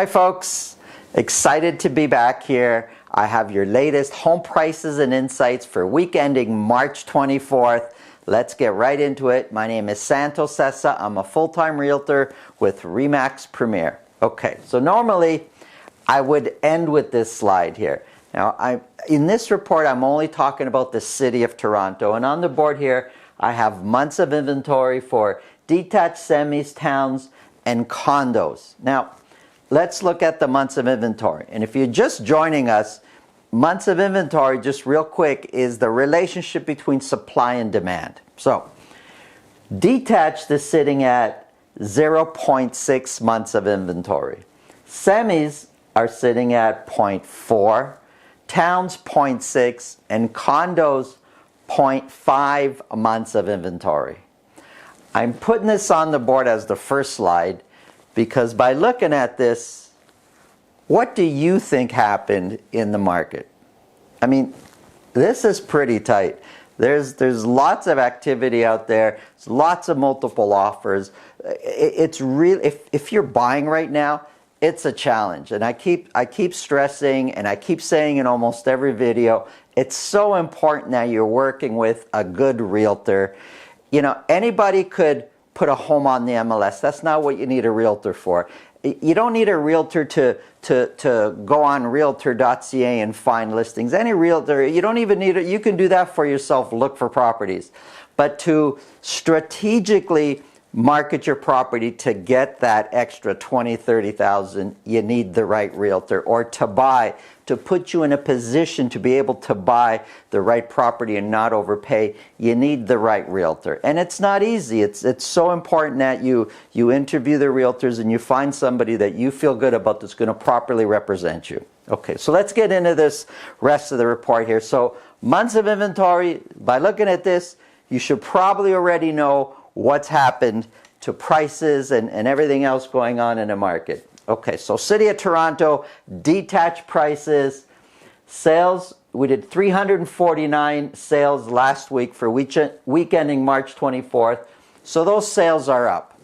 Hi folks, excited to be back here. I have your latest home prices and insights for week ending March 24th. Let's get right into it. My name is Santo Sessa. I'm a full-time realtor with RE/MAX Premier. Okay, so normally I would end with this slide here. Now, in this report, I'm only talking about the city of Toronto, and on the board here, I have months of inventory for detached semis, towns, and condos. Now, let's look at the months of inventory. And if you're just joining us, months of inventory, just real quick, is the relationship between supply and demand. So, detached is sitting at 0.6 months of inventory. Semis are sitting at 0.4, towns 0.6, and condos 0.5 months of inventory. I'm putting this on the board as the first slide because by looking at this, what do you think happened in the market? I mean, this is pretty tight. There's lots of activity out there. There's lots of multiple offers. It's real. If you're buying right now, it's a challenge. And I keep stressing, and I keep saying in almost every video, it's so important that you're working with a good realtor. You know, anybody could put a home on the MLS. That's not what you need a realtor for. You don't need a realtor to go on realtor.ca and find listings. Any realtor, you don't even need it. You can do that for yourself, look for properties. But to strategically market your property to get that extra $20,000, $30,000, you need the right realtor. Or to buy, to put you in a position to be able to buy the right property and not overpay, you need the right realtor. And it's not easy. It's so important that you interview the realtors and you find somebody that you feel good about that's going to properly represent you. Okay, so let's get into this rest of the report here. So months of inventory, by looking at this, you should probably already know what's happened to prices and everything else going on in the market. Okay, so City of Toronto, detached prices, sales, we did 349 sales last week for week ending March 24th. So those sales are up.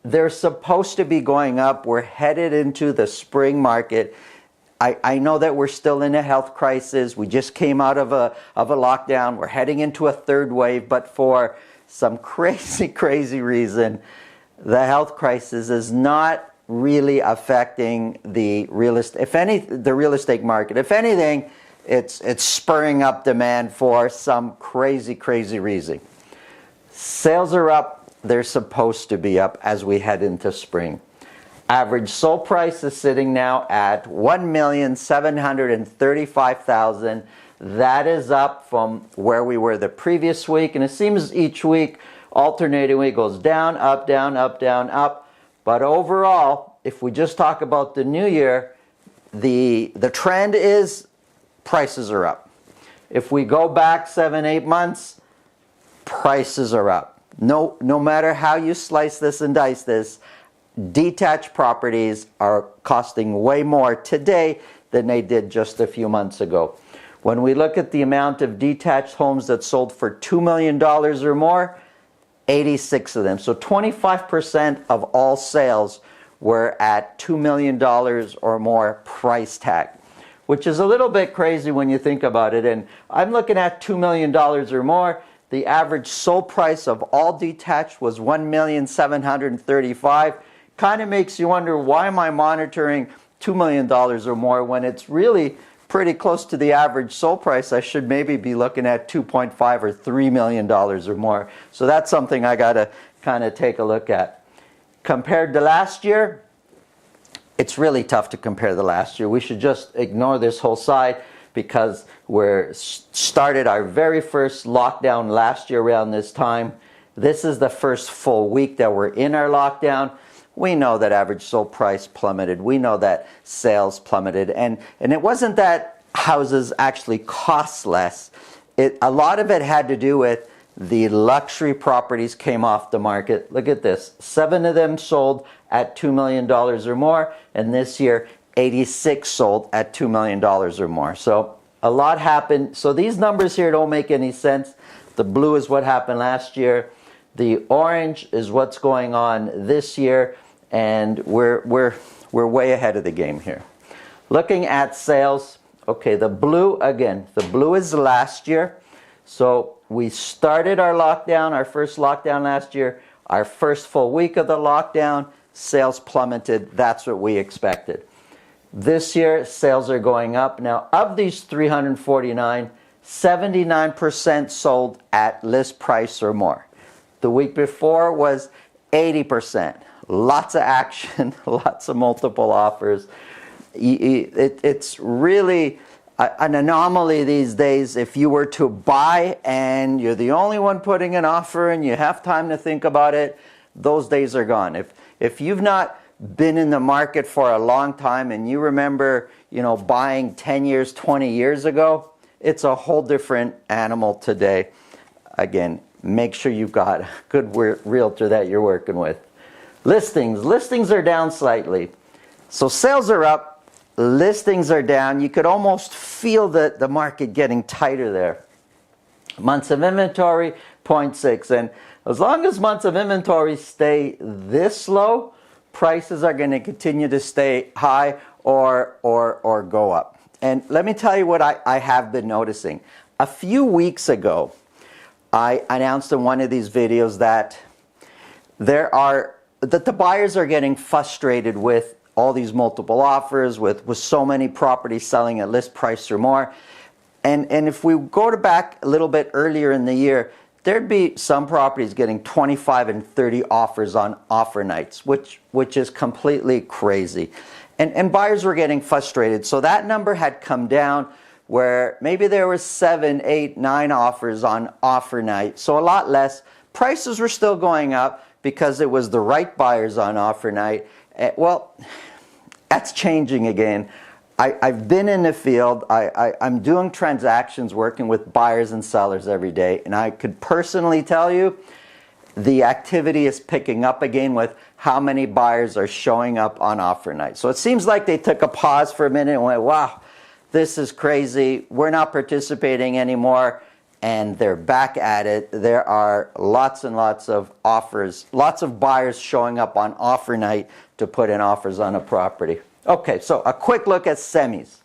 They're supposed to be going up. We're headed into the spring market. I know that we're still in a health crisis. We just came out of a lockdown. We're heading into a third wave, but for some crazy reason, the health crisis is not really affecting the real estate market. If anything, it's spurring up demand for some crazy reason. Sales are up. They're supposed to be up as we head into spring. Average sold price is sitting now at $1,735,000. That is up from where we were the previous week, and it seems each week, alternating week, goes down, up, down, up, down, up. But overall, if we just talk about the new year, the trend is prices are up. If we go back 7-8 months, prices are up. No matter how you slice this and dice this, detached properties are costing way more today than they did just a few months ago. When we look at the amount of detached homes that sold for $2 million or more, 86 of them. So 25% of all sales were at $2 million or more price tag, which is a little bit crazy when you think about it. And I'm looking at $2 million or more. The average sold price of all detached was $1,735,000. Kind of makes you wonder, why am I monitoring $2 million or more when it's really pretty close to the average sold price? I should maybe be looking at $2.5 or $3 million or more. So that's something I got to kind of take a look at. Compared to last year, it's really tough to compare to last year. We should just ignore this whole side because we started our very first lockdown last year around this time. This is the first full week that we're in our lockdown. We know that average sold price plummeted. We know that sales plummeted. And it wasn't that houses actually cost less. A lot of it had to do with the luxury properties came off the market. Look at this. 7 of them sold at $2 million or more. And this year, 86 sold at $2 million or more. So a lot happened. So these numbers here don't make any sense. The blue is what happened last year. The orange is what's going on this year. And we're we're way ahead of the game here. Looking at sales, okay, the blue, again, the blue is last year. So we started our lockdown, our first lockdown last year. Our first full week of the lockdown, sales plummeted. That's what we expected. This year, sales are going up. Now, of these 349, 79% sold at list price or more. The week before was 80%. Lots of action, lots of multiple offers. It's really an anomaly these days. If you were to buy and you're the only one putting an offer and you have time to think about it, those days are gone. If you've not been in the market for a long time and you remember, buying 10 years, 20 years ago, it's a whole different animal today. Again, make sure you've got a good realtor that you're working with. Listings are down slightly. So sales are up, listings are down. You could almost feel the market getting tighter there. Months of inventory, 0.6. And as long as months of inventory stay this low, prices are going to continue to stay high or go up. And let me tell you what I have been noticing. A few weeks ago, I announced in one of these videos that the buyers are getting frustrated with all these multiple offers, with so many properties selling at list price or more. And if we go back a little bit earlier in the year, there'd be some properties getting 25 and 30 offers on offer nights, which is completely crazy. And buyers were getting frustrated. So that number had come down where maybe there was 7, 8, 9 offers on offer night. So a lot less. Prices were still going up because it was the right buyers on offer night. Well, that's changing again. I've been in the field. I'm doing transactions, working with buyers and sellers every day. And I could personally tell you the activity is picking up again with how many buyers are showing up on offer night. So it seems like they took a pause for a minute and went, wow, this is crazy. We're not participating anymore. And they're back at it. There are lots and lots of offers, lots of buyers showing up on offer night to put in offers on a property. Okay, so a quick look at semis.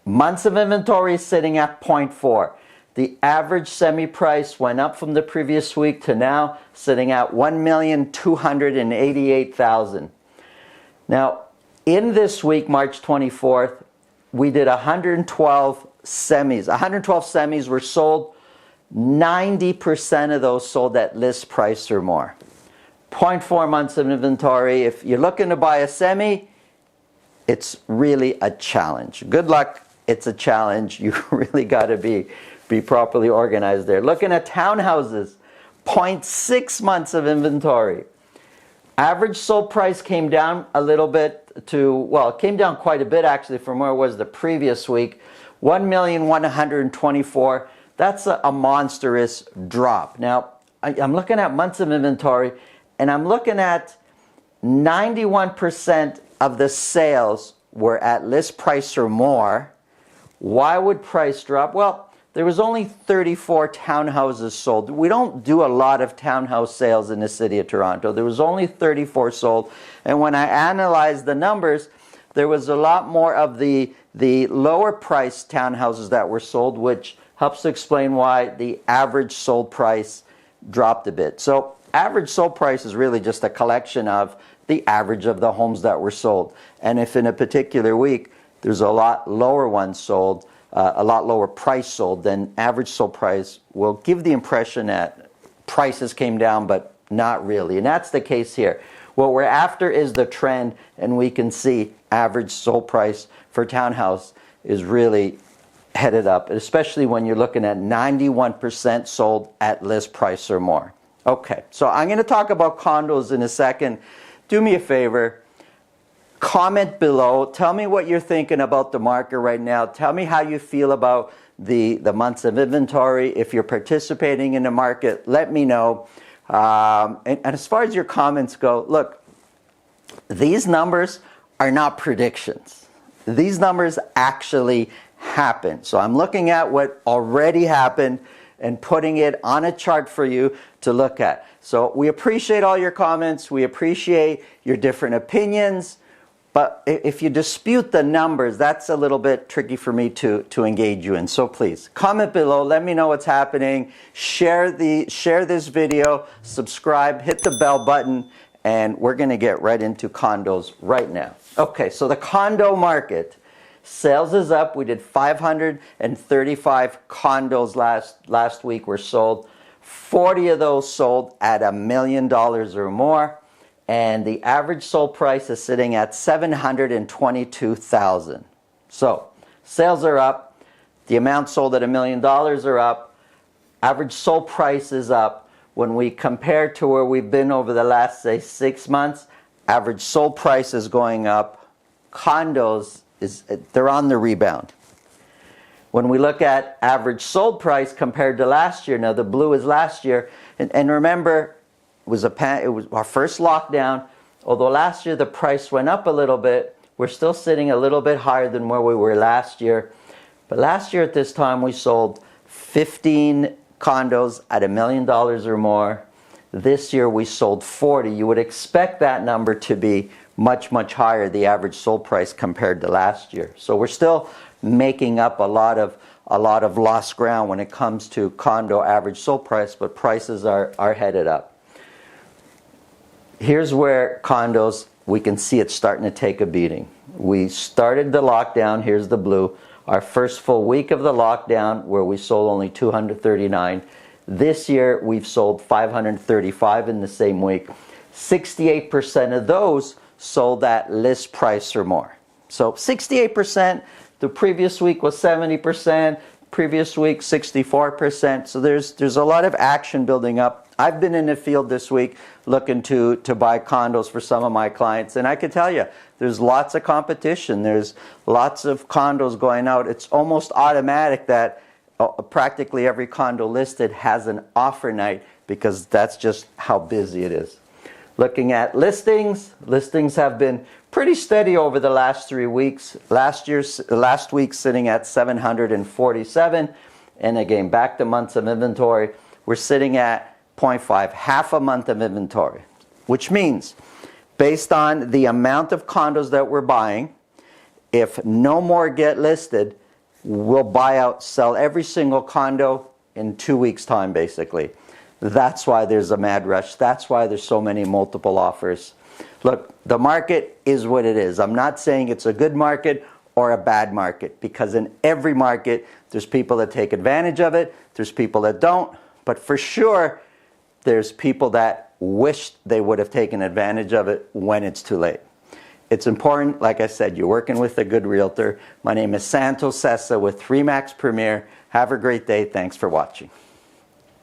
Months of inventory is sitting at 0.4. The average semi price went up from the previous week to now, sitting at $1,288,000. Now, in this week, March 24th, we did 112 semis. 112 semis were sold. 90% of those sold at list price or more. 0.4 months of inventory. If you're looking to buy a semi, it's really a challenge. Good luck. It's a challenge. You really got to be properly organized there. Looking at townhouses, 0.6 months of inventory. Average sold price came down a little bit it came down quite a bit actually from where it was the previous week. $1,124,000. That's a monstrous drop. Now, I'm looking at months of inventory, and I'm looking at 91% of the sales were at list price or more. Why would price drop? Well, there was only 34 townhouses sold. We don't do a lot of townhouse sales in the city of Toronto. There was only 34 sold. And when I analyzed the numbers, there was a lot more of the lower priced townhouses that were sold, which helps to explain why the average sold price dropped a bit. So average sold price is really just a collection of the average of the homes that were sold. And if in a particular week there's a lot lower ones sold, a lot lower price sold, then average sold price will give the impression that prices came down, but not really. And that's the case here. What we're after is the trend, and we can see average sold price for townhouse is really headed up, especially when you're looking at 91% sold at list price or more. Okay, so I'm going to talk about condos in a second. Do me a favor. Comment below. Tell me what you're thinking about the market right now. Tell me how you feel about the months of inventory. If you're participating in the market, let me know. And as far as your comments go, look, these numbers are not predictions. These numbers actually happen. So I'm looking at what already happened and putting it on a chart for you to look at. So we appreciate all your comments. We appreciate your different opinions. But if you dispute the numbers, that's a little bit tricky for me to engage you in. So please, comment below, let me know what's happening, share this video, subscribe, hit the bell button, and we're going to get right into condos right now. Okay, so the condo market, sales is up. We did 535 condos last week were sold. 40 of those sold at $1 million or more. And the average sold price is sitting at $722,000. So sales are up. The amount sold at $1 million are up. Average sold price is up. When we compare to where we've been over the last, say, 6 months, average sold price is going up. Condos, they're on the rebound. When we look at average sold price compared to last year, now the blue is last year, and remember, it was our first lockdown. Although last year the price went up a little bit, we're still sitting a little bit higher than where we were last year. But last year at this time we sold 15 condos at $1 million or more. This year we sold 40. You would expect that number to be much, much higher, the average sold price compared to last year. So we're still making up a lot of lost ground when it comes to condo average sold price, but prices are headed up. Here's where condos, we can see it starting to take a beating. We started the lockdown, here's the blue, our first full week of the lockdown where we sold only 239. This year we've sold 535 in the same week. 68% of those sold at list price or more. So 68%, the previous week was 70%, previous week 64%. So there's a lot of action building up. I've been in the field this week looking to buy condos for some of my clients, and I can tell you there's lots of competition. There's lots of condos going out. It's almost automatic that practically every condo listed has an offer night because that's just how busy it is. Looking at listings have been pretty steady over the last 3 weeks. Last week sitting at 747, and again back to months of inventory, we're sitting at 0.5, half a month of inventory, which means based on the amount of condos that we're buying, if no more get listed, we'll buy out, sell every single condo in 2 weeks' time, basically. That's why there's a mad rush. That's why there's so many multiple offers. Look, the market is what it is. I'm not saying it's a good market or a bad market, because in every market, there's people that take advantage of it, there's people that don't, but for sure, there's people that wish they would have taken advantage of it when it's too late. It's important, like I said, you're working with a good realtor. My name is Santo Sessa with RE/MAX Premier. Have a great day. Thanks for watching.